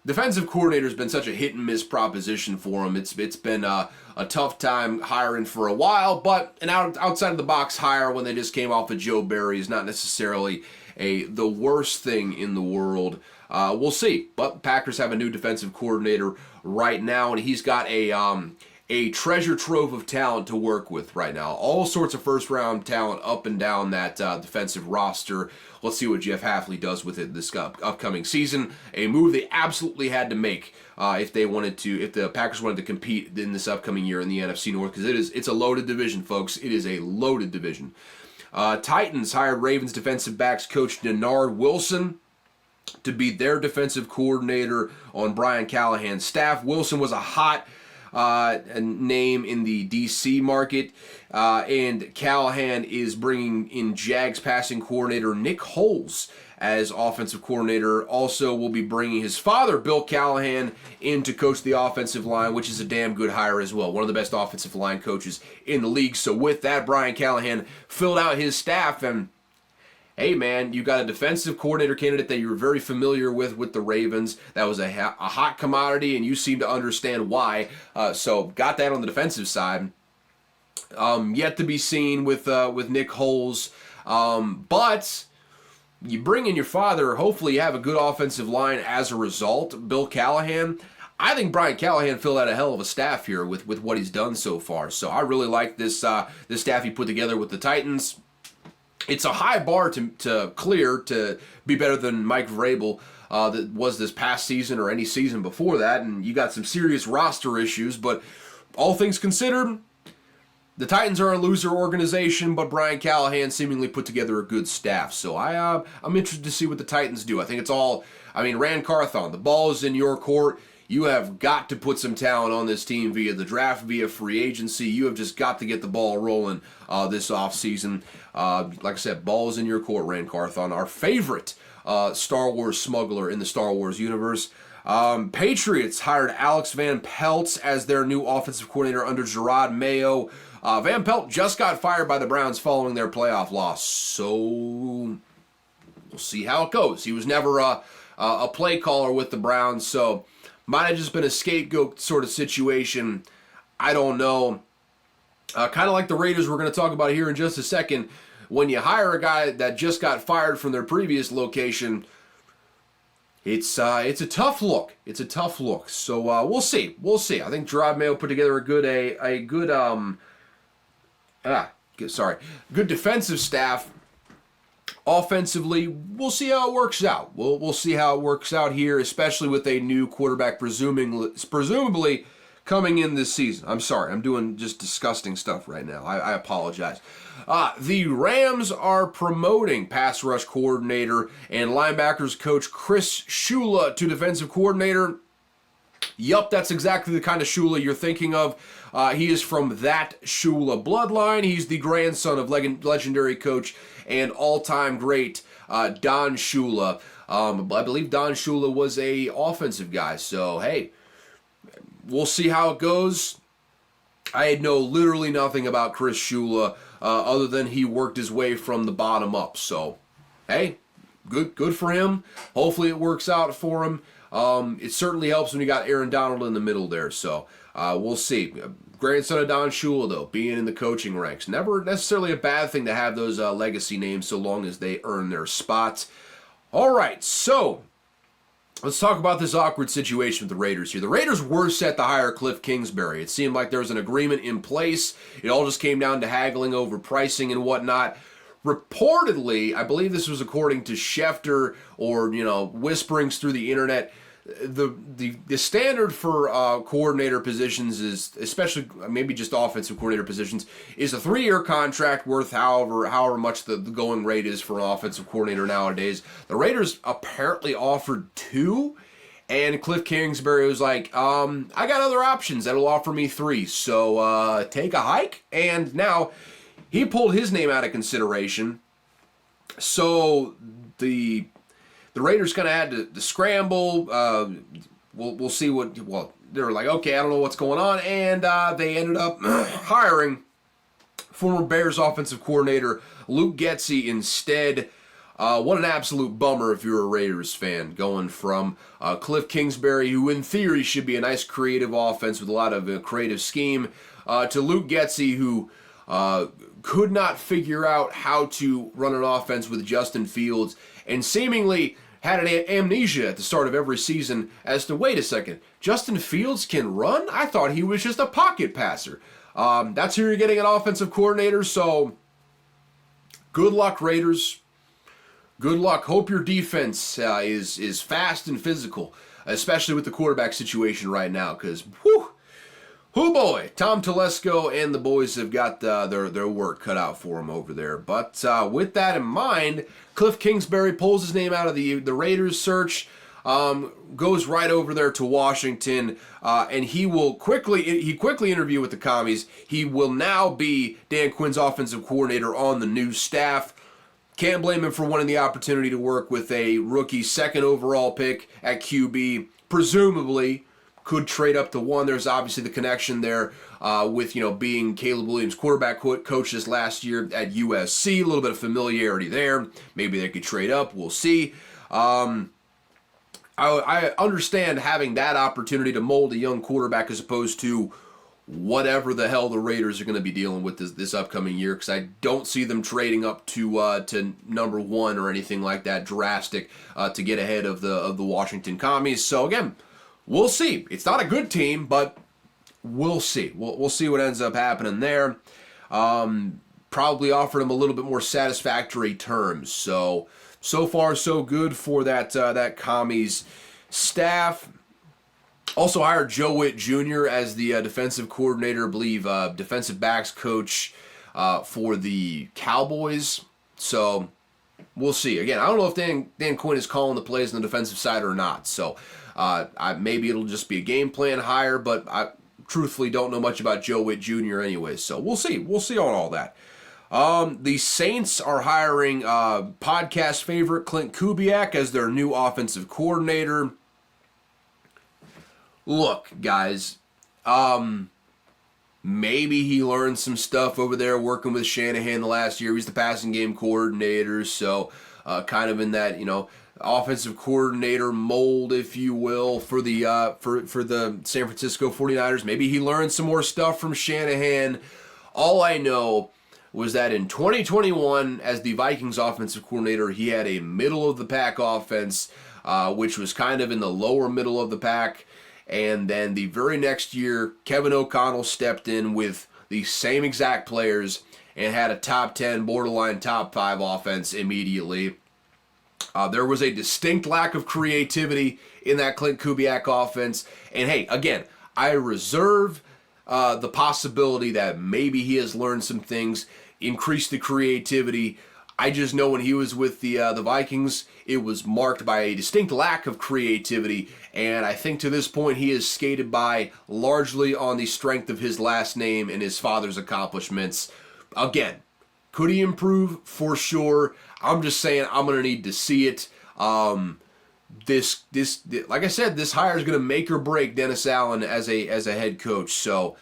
Speaker 1: defensive coordinator has been such a hit and miss proposition for them. It's been a tough time hiring for a while, but an outside of the box hire when they just came off of Joe Barry is not necessarily the worst thing in the world. We'll see. But Packers have a new defensive coordinator right now, and he's got a treasure trove of talent to work with right now. All sorts of first-round talent up and down that defensive roster. Let's see what Jeff Hafley does with it this upcoming season. A move they absolutely had to make if the Packers wanted to compete in this upcoming year in the NFC North, because it's a loaded division, folks. It is a loaded division. Titans hired Ravens defensive backs coach Denard Wilson to be their defensive coordinator on Brian Callahan's staff. Wilson was a hot name in the D.C. market, and Callahan is bringing in Jags passing coordinator Nick Foles as offensive coordinator. Also will be bringing his father, Bill Callahan, in to coach the offensive line, which is a damn good hire as well. One of the best offensive line coaches in the league. So with that, Brian Callahan filled out his staff, and hey, man, you got a defensive coordinator candidate that you're very familiar with the Ravens. That was a hot commodity, and you seem to understand why. So got that on the defensive side. Yet to be seen with Nick Foles. But you bring in your father, hopefully you have a good offensive line as a result. Bill Callahan, I think Brian Callahan filled out a hell of a staff here with what he's done so far. So I really like this staff he put together with the Titans. It's a high bar to clear to be better than Mike Vrabel that was this past season or any season before that, and you got some serious roster issues, but all things considered, the Titans are a loser organization, but Brian Callahan seemingly put together a good staff. So I'm interested to see what the Titans do. I think it's all, Rand Carthon, the ball is in your court. You have got to put some talent on this team via the draft, via free agency. You have just got to get the ball rolling this offseason. Like I said, ball is in your court, Rand Carthon, our favorite Star Wars smuggler in the Star Wars universe. Patriots hired Alex Van Pelt as their new offensive coordinator under Gerard Mayo. Van Pelt just got fired by the Browns following their playoff loss, so we'll see how it goes. He was never a play caller with the Browns, so might have just been a scapegoat sort of situation. I don't know. Kind of like the Raiders we're going to talk about here in just a second. When you hire a guy that just got fired from their previous location, it's a tough look. It's a tough look. So we'll see. We'll see. I think Gerard Mayo put together a good defensive staff. Offensively, we'll see how it works out. We'll see how it works out here, especially with a new quarterback presumably coming in this season. I'm sorry, I'm doing just disgusting stuff right now. I apologize. The Rams are promoting pass rush coordinator and linebackers coach Chris Shula to defensive coordinator. Yup, that's exactly the kind of Shula you're thinking of. He is from that Shula bloodline. He's the grandson of legendary coach and all-time great Don Shula. I believe Don Shula was a offensive guy. So, hey, we'll see how it goes. I know literally nothing about Chris Shula other than he worked his way from the bottom up. So, hey, good for him. Hopefully it works out for him. It certainly helps when you got Aaron Donald in the middle there. So, we'll see. Grandson of Don Shula, though, being in the coaching ranks. Never necessarily a bad thing to have those legacy names so long as they earn their spots. All right, so let's talk about this awkward situation with the Raiders here. The Raiders were set to hire Cliff Kingsbury. It seemed like there was an agreement in place. It all just came down to haggling over pricing and whatnot. Reportedly, I believe this was according to Schefter or, whisperings through the internet, the standard for coordinator positions is, especially maybe just offensive coordinator positions, is a 3-year contract worth however much the going rate is for an offensive coordinator nowadays. The Raiders apparently offered 2, and Cliff Kingsbury was like, I got other options that'll offer me 3, so take a hike. And now he pulled his name out of consideration. So the Raiders kind of had to scramble. We'll see what. Well, they were like, okay, I don't know what's going on, and they ended up hiring former Bears offensive coordinator Luke Getsy instead. What an absolute bummer if you're a Raiders fan, going from Cliff Kingsbury, who in theory should be a nice creative offense with a lot of creative scheme, to Luke Getsy, who could not figure out how to run an offense with Justin Fields, and seemingly had an amnesia at the start of every season as to, wait a second, Justin Fields can run? I thought he was just a pocket passer. That's who you're getting an offensive coordinator, so good luck, Raiders. Good luck. Hope your defense is fast and physical, especially with the quarterback situation right now, because, whoo boy, Tom Telesco and the boys have got their work cut out for them over there. But with that in mind, Cliff Kingsbury pulls his name out of the Raiders search, goes right over there to Washington, and he quickly interview with the Commies. He will now be Dan Quinn's offensive coordinator on the new staff. Can't blame him for wanting the opportunity to work with a rookie second overall pick at QB. Presumably could trade up to one. There's obviously the connection there with, being Caleb Williams' quarterback coach this last year at USC. A little bit of familiarity there. Maybe they could trade up. We'll see. I understand having that opportunity to mold a young quarterback as opposed to whatever the hell the Raiders are going to be dealing with this upcoming year, because I don't see them trading up to number one or anything like that drastic to get ahead of the Washington Commies. So again, we'll see. It's not a good team, but we'll see. We'll see what ends up happening there. Probably offered him a little bit more satisfactory terms. So far so good for that Commies staff. Also hired Joe Witt Jr. as the defensive coordinator, I believe, defensive backs coach for the Cowboys. So we'll see. Again, I don't know if Dan Quinn is calling the plays on the defensive side or not. So maybe it'll just be a game plan hire, but I truthfully don't know much about Joe Witt Jr. anyway. So we'll see. We'll see on all that. The Saints are hiring podcast favorite Clint Kubiak as their new offensive coordinator. Look, guys, maybe he learned some stuff over there working with Shanahan the last year. He's the passing game coordinator, so kind of in that, offensive coordinator mold, if you will, for the San Francisco 49ers. Maybe he learned some more stuff from Shanahan. All I know was that in 2021, as the Vikings offensive coordinator, he had a middle-of-the-pack offense, which was kind of in the lower middle of the pack. And then the very next year, Kevin O'Connell stepped in with the same exact players and had a top 10, borderline top 5 offense immediately. There was a distinct lack of creativity in that Clint Kubiak offense. And hey, again, I reserve the possibility that maybe he has learned some things, increased the creativity. I just know when he was with the Vikings, it was marked by a distinct lack of creativity, and I think to this point he has skated by largely on the strength of his last name and his father's accomplishments. Again, could he improve? For sure. I'm just saying I'm going to need to see it. This like I said, this hire is going to make or break Dennis Allen as a head coach, so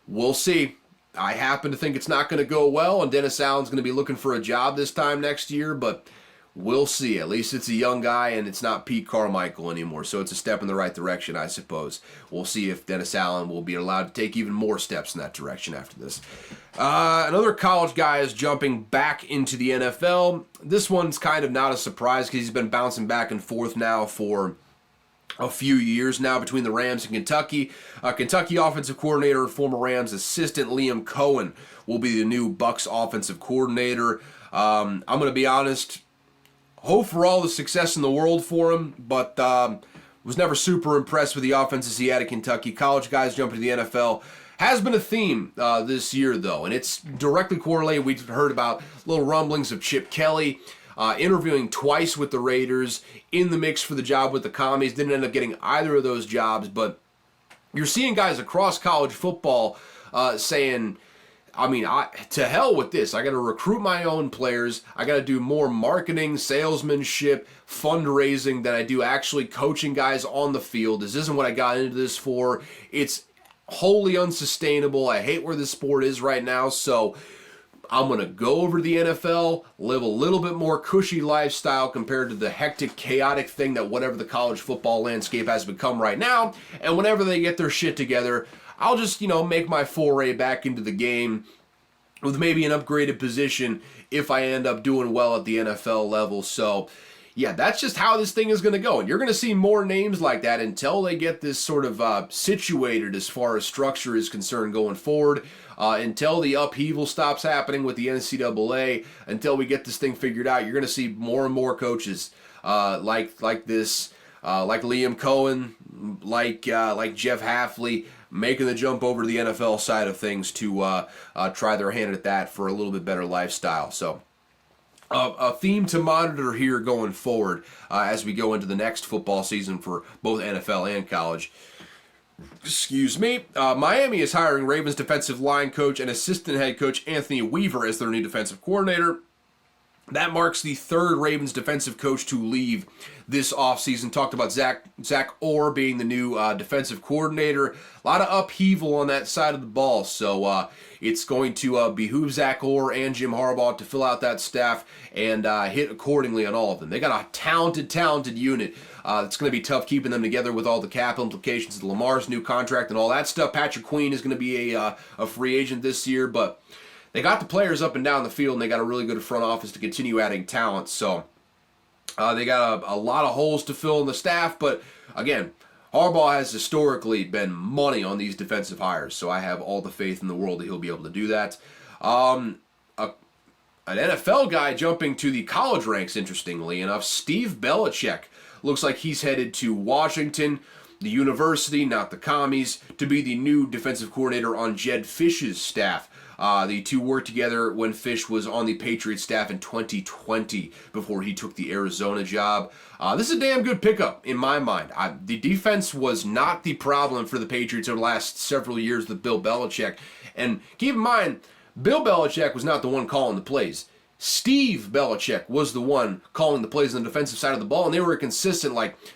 Speaker 1: we'll see. I happen to think it's not going to go well, and Dennis Allen's going to be looking for a job this time next year, but we'll see. At least it's a young guy, and it's not Pete Carmichael anymore, so it's a step in the right direction, I suppose. We'll see if Dennis Allen will be allowed to take even more steps in that direction after this. Another college guy is jumping back into the NFL. This one's kind of not a surprise because he's been bouncing back and forth now for a few years now between the Rams and Kentucky. Kentucky offensive coordinator and former Rams assistant Liam Cohen will be the new Bucs offensive coordinator. I'm going to be honest, hope for all the success in the world for him, but was never super impressed with the offenses he had at Kentucky. College guys jumping to the NFL has been a theme this year, though, and it's directly correlated. We've heard about little rumblings of Chip Kelly interviewing twice with the Raiders, in the mix for the job with the Commies. Didn't end up getting either of those jobs, but you're seeing guys across college football saying I mean, to hell with this. I got to recruit my own players. I got to do more marketing, salesmanship, fundraising than I do actually coaching guys on the field. This isn't what I got into this for. It's wholly unsustainable. I hate where this sport is right now, so I'm going to go over to the NFL, live a little bit more cushy lifestyle compared to the hectic, chaotic thing that whatever the college football landscape has become right now, and whenever they get their shit together, I'll just, make my foray back into the game with maybe an upgraded position if I end up doing well at the NFL level. So, yeah, that's just how this thing is going to go. And you're going to see more names like that until they get this sort of situated as far as structure is concerned going forward, until the upheaval stops happening with the NCAA, until we get this thing figured out. You're going to see more and more coaches like this, like Liam Cohen, like Jeff Hafley, making the jump over to the NFL side of things to try their hand at that for a little bit better lifestyle. So a theme to monitor here going forward as we go into the next football season for both NFL and college. Excuse me. Miami is hiring Ravens defensive line coach and assistant head coach Anthony Weaver as their new defensive coordinator. That marks the third Ravens defensive coach to leave this offseason. Talked about Zach Orr being the new defensive coordinator. A lot of upheaval on that side of the ball. So it's going to behoove Zach Orr and Jim Harbaugh to fill out that staff and hit accordingly on all of them. They got a talented unit. It's going to be tough keeping them together with all the cap implications of Lamar's new contract and all that stuff. Patrick Queen is going to be a free agent this year, but they got the players up and down the field, and they got a really good front office to continue adding talent. So they got a lot of holes to fill in the staff. But, again, Harbaugh has historically been money on these defensive hires. So I have all the faith in the world that he'll be able to do that. An NFL guy jumping to the college ranks, interestingly enough, Steve Belichick. Looks like he's headed to Washington, the university, not the commies, to be the new defensive coordinator on Jed Fish's staff. The two worked together when Fish was on the Patriots staff in 2020 before he took the Arizona job. This is a damn good pickup in my mind. The defense was not the problem for the Patriots over the last several years with Bill Belichick. And keep in mind, Bill Belichick was not the one calling the plays. Steve Belichick was the one calling the plays on the defensive side of the ball, and they were a consistent,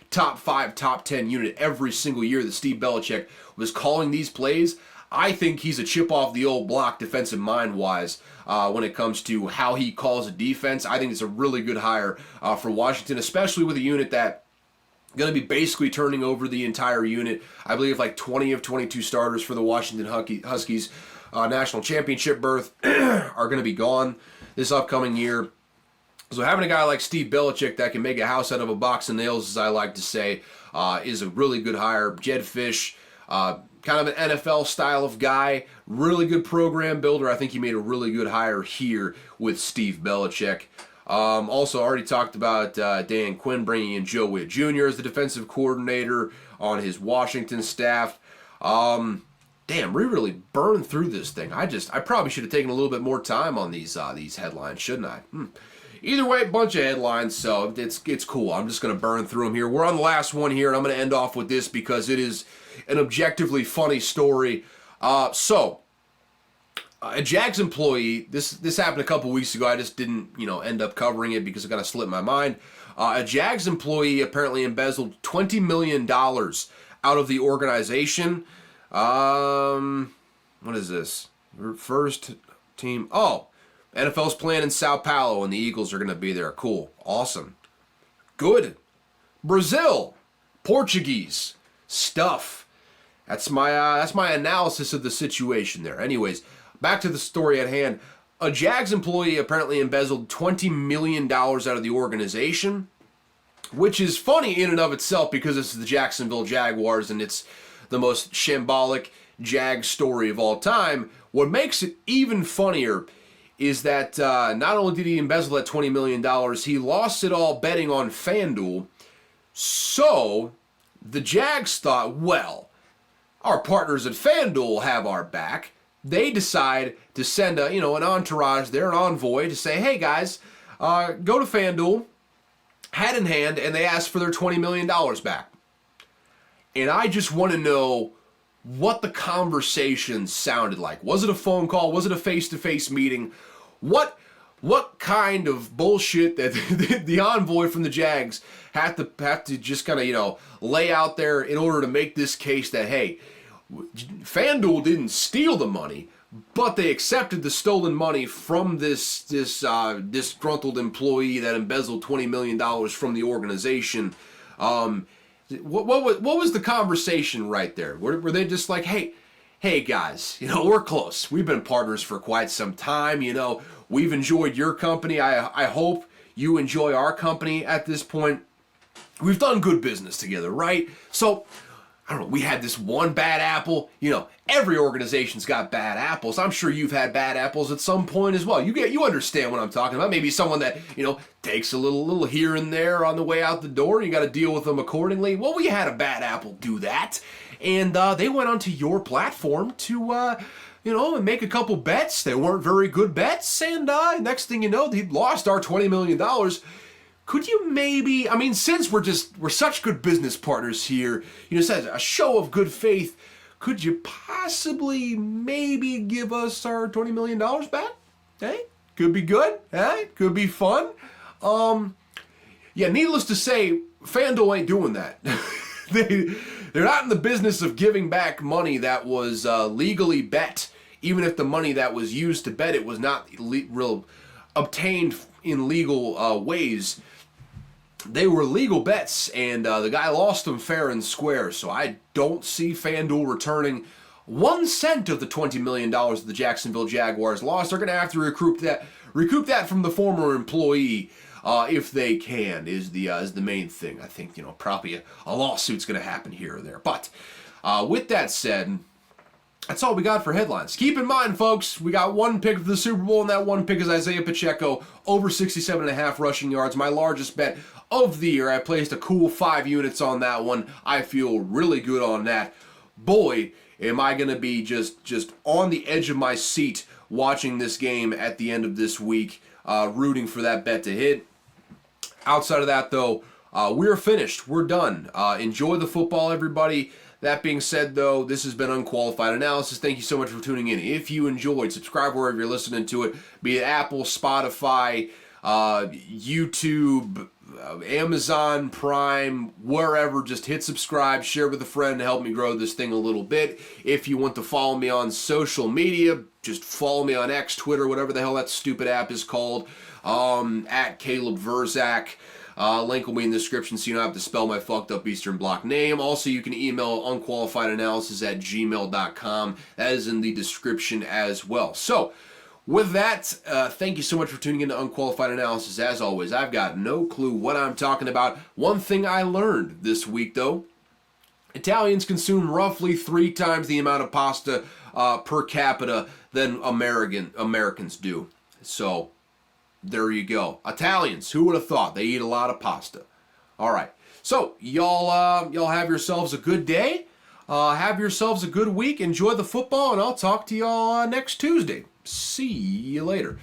Speaker 1: top 5, top 10 unit every single year that Steve Belichick was calling these plays. I think he's a chip off the old block defensive mind-wise when it comes to how he calls a defense. I think it's a really good hire for Washington, especially with a unit that going to be basically turning over the entire unit. I believe 20 of 22 starters for the Washington Huskies national championship berth are going to be gone this upcoming year. So having a guy like Steve Belichick that can make a house out of a box of nails, as I like to say, is a really good hire. Jed Fish, kind of an NFL style of guy, really good program builder. I think he made a really good hire here with Steve Belichick. Also, already talked about Dan Quinn bringing in Joe Witt Jr. as the defensive coordinator on his Washington staff. Damn, we really burned through this thing. I probably should have taken a little bit more time on these headlines, shouldn't I? Either way, bunch of headlines, so it's cool. I'm just going to burn through them here. We're on the last one here, and I'm going to end off with this because it is an objectively funny story. A Jags employee, this happened a couple weeks ago. I just didn't, end up covering it because it kind of slipped my mind. A Jags employee apparently embezzled $20 million out of the organization. What is this? First team. Oh, NFL's playing in Sao Paulo, and the Eagles are going to be there. Cool. Awesome. Good. Brazil. Portuguese. Stuff. That's my analysis of the situation there. Anyways, back to the story at hand. A Jags employee apparently embezzled $20 million out of the organization, which is funny in and of itself because it's the Jacksonville Jaguars and it's the most shambolic Jag story of all time. What makes it even funnier is that not only did he embezzle that $20 million, he lost it all betting on FanDuel. So the Jags thought, well, our partners at FanDuel have our back. They decide to send an entourage there, an envoy, to say, hey guys, go to FanDuel, hat in hand, and they ask for their $20 million back. And I just want to know what the conversation sounded like. Was it a phone call? Was it a face-to-face meeting? What kind of bullshit that the envoy from the Jags had to just kind of, lay out there in order to make this case that, hey, FanDuel didn't steal the money, but they accepted the stolen money from this disgruntled employee that embezzled $20 million from the organization. What was the conversation right there? Were they just like, hey guys, we're close. We've been partners for quite some time. We've enjoyed your company. I hope you enjoy our company at this point. We've done good business together, right? So, I don't know, we had this one bad apple. Every organization's got bad apples. I'm sure you've had bad apples at some point as well. You understand what I'm talking about. Maybe someone that, takes a little here and there on the way out the door. You got to deal with them accordingly. Well, we had a bad apple do that. And they went onto your platform to, make a couple bets. They weren't very good bets. And next thing you know, they lost our $20 million. Could you maybe, since we're such good business partners here, as a show of good faith, could you possibly maybe give us our $20 million back? Hey, could be good. Hey, could be fun. Needless to say, FanDuel ain't doing that. They're not in the business of giving back money that was legally bet, even if the money that was used to bet it was not obtained in legal ways. They were legal bets, and the guy lost them fair and square, so I don't see FanDuel returning 1 cent of the $20 million the Jacksonville Jaguars lost. They're going to have to recoup that from the former employee if they can, is the main thing. I think, probably a lawsuit's going to happen here or there. But with that said, that's all we got for headlines. Keep in mind, folks, we got one pick for the Super Bowl, and that one pick is Isaiah Pacheco, over 67.5 rushing yards, my largest bet of the year. I placed a cool 5 units on that one. I feel really good on that. Boy, am I going to be just on the edge of my seat watching this game at the end of this week, rooting for that bet to hit. Outside of that, though, we're finished. We're done. Enjoy the football, everybody. That being said, though, this has been Unqualified Analysis. Thank you so much for tuning in. If you enjoyed, subscribe wherever you're listening to it, be it Apple, Spotify, YouTube, Amazon Prime, wherever. Just hit subscribe, share with a friend to help me grow this thing a little bit. If you want to follow me on social media, just follow me on X, Twitter, whatever the hell that stupid app is called, at Caleb Verzak. Link will be in the description so you don't have to spell my fucked up Eastern Bloc name. Also, you can email unqualifiedanalysis@gmail.com. That is in the description as well. So, with that, thank you so much for tuning in to Unqualified Analysis. As always, I've got no clue what I'm talking about. One thing I learned this week, though, Italians consume roughly 3 times the amount of pasta per capita than Americans do. So, there you go. Italians, who would have thought? They eat a lot of pasta. All right. So, y'all have yourselves a good day. Have yourselves a good week. Enjoy the football, and I'll talk to y'all next Tuesday. See you later.